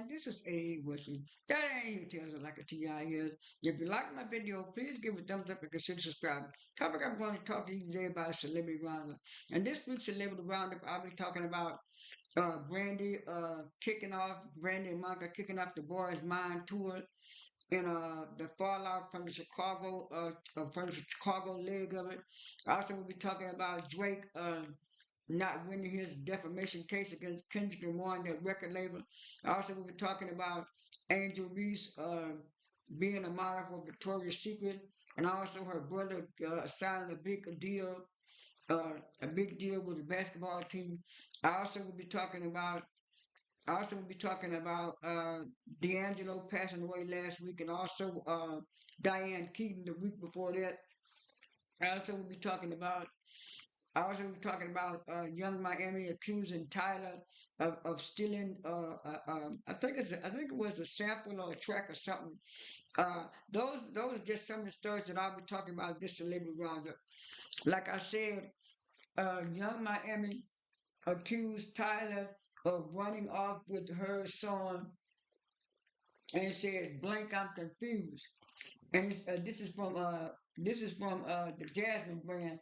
This is A. Wilson. That ain't even tells it like a TI is. If you like my video, please give it a thumbs up and consider subscribing. Topic I'm going to talk to you today about Celebrity Roundup. And this week's Celebrity Roundup, I'll be talking about Brandy kicking off, Brandy and Monica kicking off the Boys Mind tour and the fallout from the Chicago leg of it. Also, we'll be talking about Drake not winning his defamation case against Kendrick Lamar and that record label. Also, we were talking about Angel Reese being a model for Victoria's Secret, and also her brother signing uh, a big deal with the basketball team. I also will be talking about. I also will be talking about D'Angelo passing away last week, and also Diane Keaton the week before that. I also will be talking about I was talking about Young Miami accusing Tyler of stealing. I think it was a sample or a track or something. Those are just some of the stories that I'll be talking about this celebrity roundup. Like I said, Young Miami accused Tyler of running off with her son, and it says, "Blank, I'm confused." And this is from the Jasmine brand.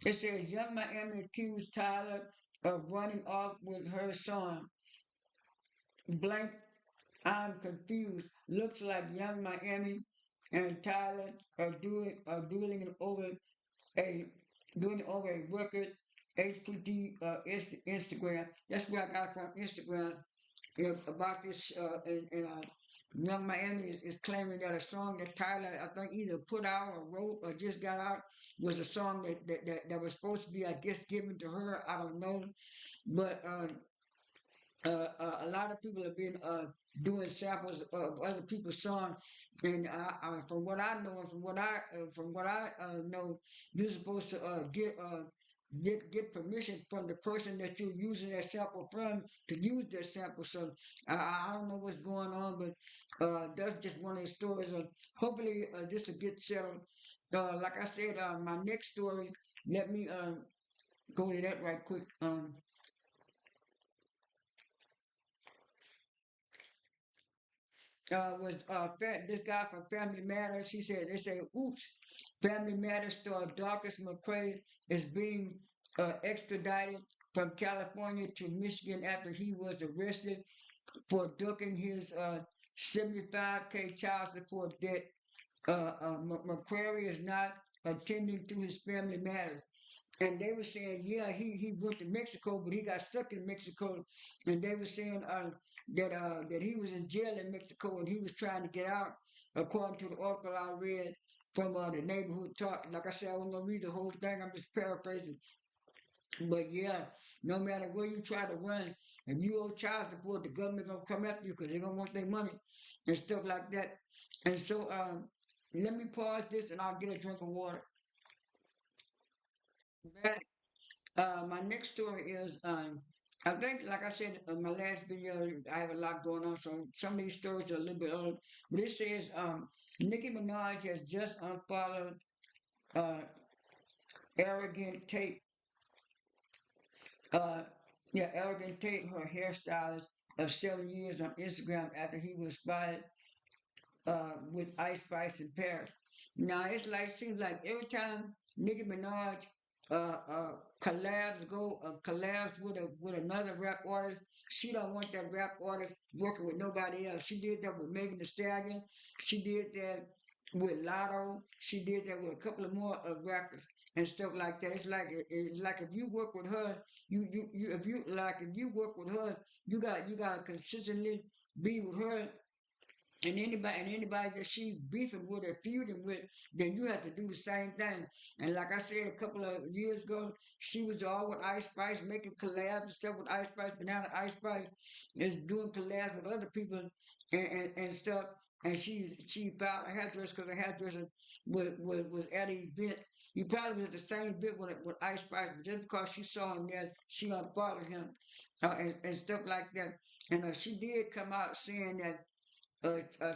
It says Young Miami accused Tyler of running off with her son. Blank, I'm confused. Looks like Young Miami and Tyler are dueling over a a record. HPD Instagram. That's where I got from Instagram about this, Young Miami is claiming that a song that Tyler, I think, either put out or wrote or just got out was a song that was supposed to be, I guess, given to her. I don't know. But a lot of people have been doing samples of other people's songs, and from what I know and from what I know, you're supposed to get permission from the person that you're using that sample from to use that sample. So I don't know what's going on, but that's just one of the stories. Hopefully this will get settled. Like I said, my next story. Let me go to that right quick. Was this guy from Family Matters. He said, they say, oops, Family Matters star Darcus McCray is being extradited from California to Michigan after he was arrested for ducking his 75K child support debt. McCrary is not attending to his family matters. And they were saying, yeah, he went to Mexico, but he got stuck in Mexico. And they were saying that he was in jail in Mexico and he was trying to get out, according to the article I read from the neighborhood talk. Like I said, I wasn't gonna read the whole thing. I'm just paraphrasing. But yeah, no matter where you try to run, if you owe child support, the government gonna come after you because they gonna want their money and stuff like that. And so let me pause this and I'll get a drink of water. My next story is, I think, like I said in my last video, I have a lot going on, so some of these stories are a little bit old. But it says, Nicki Minaj has just unfollowed uh, Arrogant Tate. Uh, yeah, Arrogant Tate, her hairstylist of 7 years on Instagram after he was spotted with Ice Spice in Paris. Now it's like seems like every time Nicki Minaj uh, uh, collabs with another rap artist, she don't want that rap artist working with nobody else. She did that with Megan Thee Stallion. She did that with Lotto. She did that with a couple of more rappers and stuff like that. It's like if you work with her, you if you work with her, you got to consistently be with her and anybody that she's beefing with or feuding with, then you have to do the same thing. And like I said a couple of years ago, she was all with Ice Spice, making collabs and stuff with Ice Spice, but now Ice Spice is doing collabs with other people and stuff. And she filed a hairdresser because the hairdresser was at an event. He probably was at the same event with Ice Spice, but just because she saw him there, she unfollowed him and stuff like that. And she did come out saying that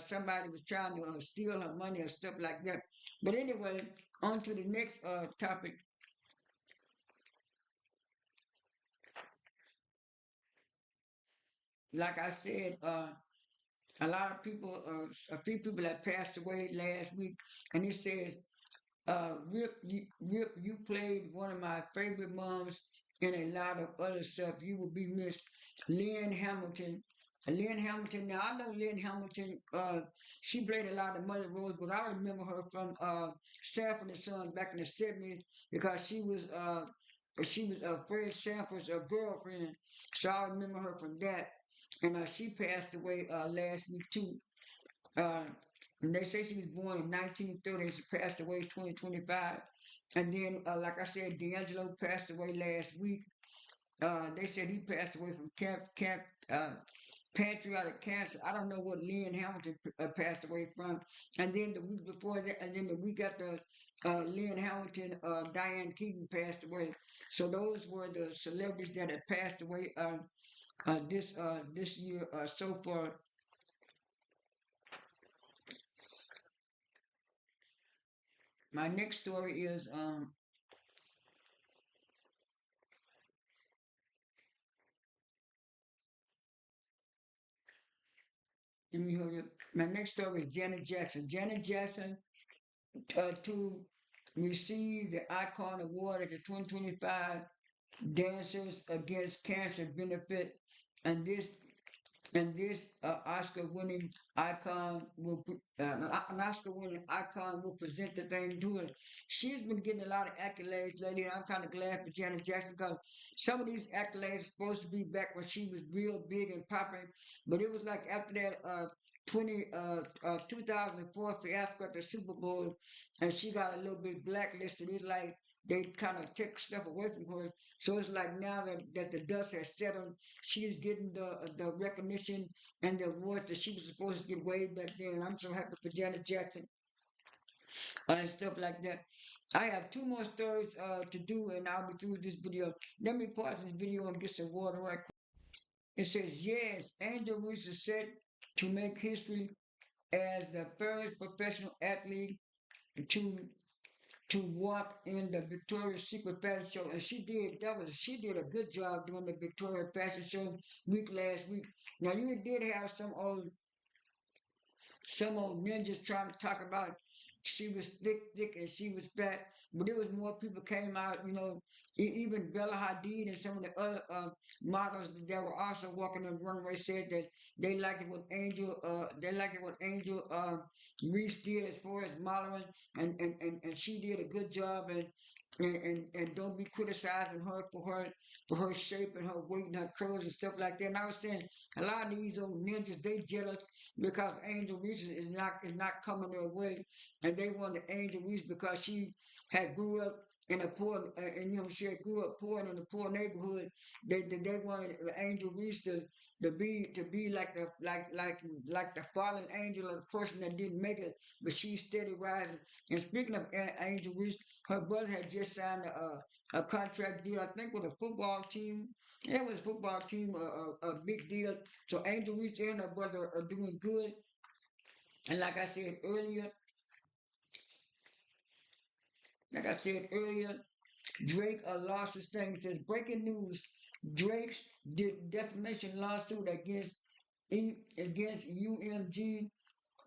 somebody was trying to steal her money or stuff like that. But anyway, on to the next topic. like I said, a lot of people, a few people that passed away last week, and it says, Rip, you played one of my favorite moms and a lot of other stuff. You will be missed. Lynn Hamilton. Lynn Hamilton. Now I know Lynn Hamilton. She played a lot of mother roles, but I remember her from Sanford and Son back in the '70s because she was Fred Sanford's girlfriend. So I remember her from that. And she passed away last week too. Uh, and they say she was born in 1930 and she passed away 2025. And then, like I said, D'Angelo passed away last week. They said he passed away from pancreatic cancer. I don't know what Lynn Hamilton passed away from. And then the week before that, and then the week after Lynn Hamilton, Diane Keaton passed away. So those were the celebrities that had passed away this year so far. My next story is let me hold it. My next story is Janet Jackson. Janet Jackson to receive the Icon Award at the 2025 Dancers Against Cancer benefit, and this Oscar-winning icon an Oscar-winning icon will present the thing to her. She's been getting a lot of accolades lately, and I'm kind of glad for Janet Jackson because some of these accolades are supposed to be back when she was real big and popping, but it was like after that 2004 fiasco at the Super Bowl, and she got a little bit blacklisted. It's like they kind of took stuff away from her. So it's like now that the dust has settled, she is getting the recognition and the awards that she was supposed to get way back then. And I'm so happy for Janet Jackson and stuff like that. I have two more stories to do, and I'll be through with this video. Let me pause this video and get some water right quick. It says, yes, Angel Reese is set to make history as the first professional athlete to to walk in the Victoria's Secret fashion show, and she did a good job doing the Victoria fashion show week last week. Now you did have some old ninjas trying to talk about she was thick, and she was fat, but there was more people came out, even Bella Hadid and some of the other models that were also walking the runway said that they liked it what Angel Reese did as far as modeling, and she did a good job, and don't be criticizing her for her shape and her weight and her curves and stuff like that. And I was saying a lot of these old ninjas they jealous because Angel Reese is not coming their way, and they wanted Angel Reese because she had grew up in a poor, and she had grew up poor and in a poor neighborhood. They wanted Angel Reese to be like the fallen angel of the person that didn't make it, but she's steady rising. And speaking of Angel Reese, her brother had just signed a contract deal, I think, with a football team. Yeah, it was a football team, a big deal. So Angel Reese and her brother are doing good. And like I said earlier, Drake lost his thing. It says breaking news: Drake's defamation lawsuit against UMG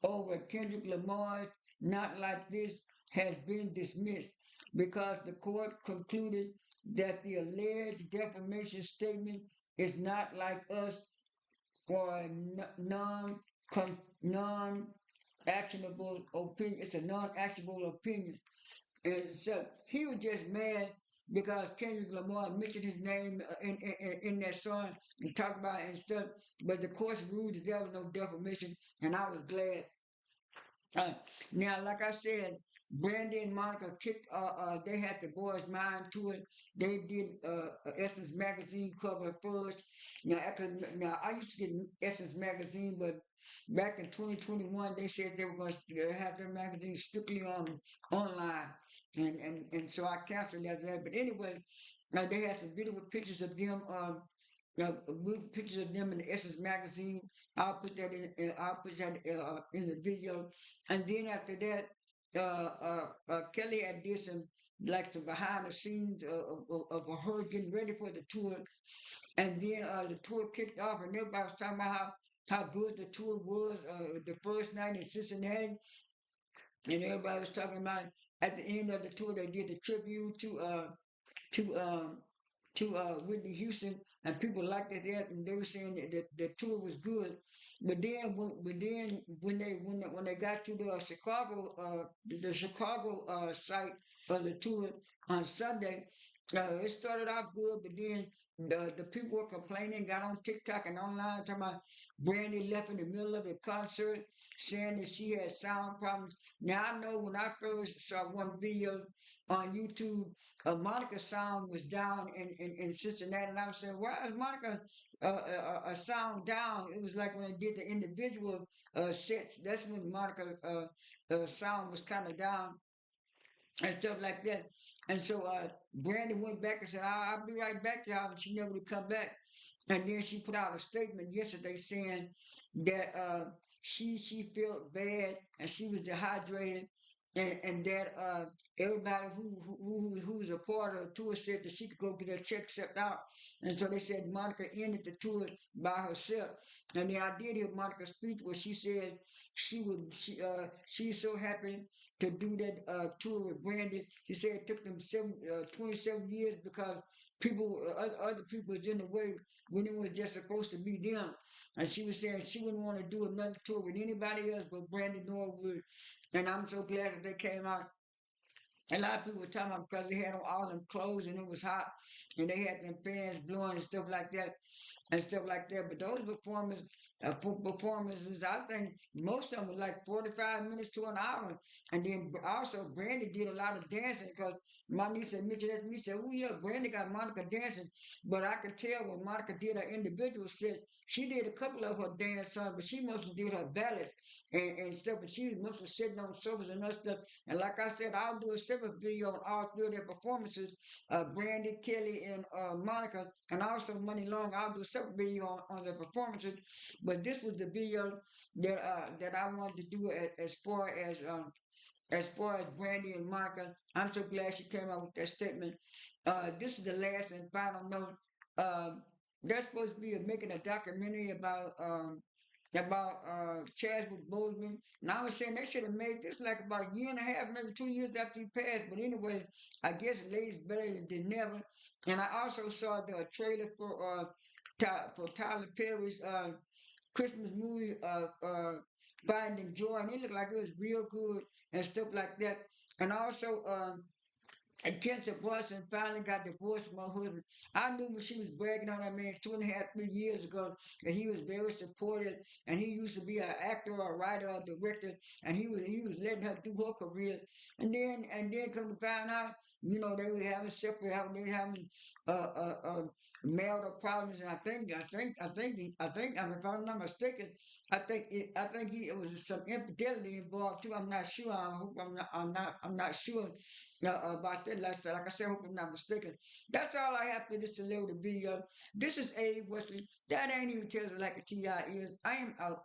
over Kendrick Lamar's "Not Like This" has been dismissed because the court concluded that the alleged defamation statement is not like us or a non actionable opinion. It's a non-actionable opinion. And so he was just mad because Kendrick Lamar mentioned his name in that song and talked about it and stuff. But the courts ruled that there was no defamation, and I was glad. Uh, Now, like I said, Brandy and Monica kicked. They had the boys' mind to it. They did Essence magazine cover first. Now I used to get Essence magazine, but back in 2021, they said they were going to have their magazine strictly on online, and so I canceled that. But anyway, they had some beautiful pictures of them. With pictures of them in the Essence magazine. I'll put that in the video. And then after that, Kelly had did some. like the behind the scenes of her getting ready for the tour. And then the tour kicked off, and everybody was talking about how good the tour was the first night in Cincinnati, and everybody was talking about at the end of the tour they did the tribute to Whitney Houston, and people liked it there, and they were saying that the tour was good. But then when they got to the Chicago site of the tour on Sunday, it started off good, but then the people were complaining, got on TikTok and online talking about Brandy left in the middle of the concert, saying that she had sound problems. Now I know when I first saw one video on YouTube, Monica's sound was down in Cincinnati, and I was saying, why is Monica a sound down? It was like when they did the individual sets. That's when Monica sound was kind of down and stuff like that. And so Brandy went back and said, I'll be right back, y'all, and she never would come back. And then she put out a statement yesterday saying that she felt bad and she was dehydrated, and that everybody who was a part of the tour said that she could go get her check set out. And so they said Monica ended the tour by herself. And then I did hear Monica's speech where she said she's so happy to do that tour with Brandy. She said it took them 27 years because other people was in the way when it was just supposed to be them. And she was saying she wouldn't want to do another tour with anybody else but Brandy Norwood. And I'm so glad that they came out. A lot of people were talking about because they had on all them clothes and it was hot and they had them fans blowing and stuff like that and stuff like that. But those performances, I think most of them were like 45 minutes to an hour. And then also Brandy did a lot of dancing because my niece had mentioned that to me. Said, "Oh yeah, Brandy got Monica dancing." But I could tell when Monica did her individual set, she did a couple of her dance songs, but she mostly did her ballads and stuff. But she was mostly sitting on sofas and other stuff. And like I said, I'll do a separate video on all three of their performances, Brandy, Kelly, and Monica, and also Money Long. I'll do a separate video on their performances. But this was the video that I wanted to do as far as Brandy and Monica. I'm so glad she came out with that statement. This is the last and final note. They're supposed to be making a documentary about Chadwick Boseman. And I was saying they should have made this like about a year and a half, maybe 2 years after he passed. But anyway, I guess late's better than never. And I also saw the trailer for Tyler Perry's Christmas movie, Finding Joy, and it looked like it was real good and stuff like that. And also, and Kenta Brunson finally got divorced from her husband. I knew when she was bragging on that man 2.5, 3 years ago that he was very supportive and he used to be an actor or a writer or a director and he was letting her do her career. And then come to find out, they were having they were having marital problems, and if I'm not mistaken, it was some infidelity involved too. I'm not sure. I hope I'm not sure about that. Like I said, I hope I'm not mistaken. That's all I have for this celebrity video. This is Abe Wesley. That ain't even tells it like a TI is. I am out.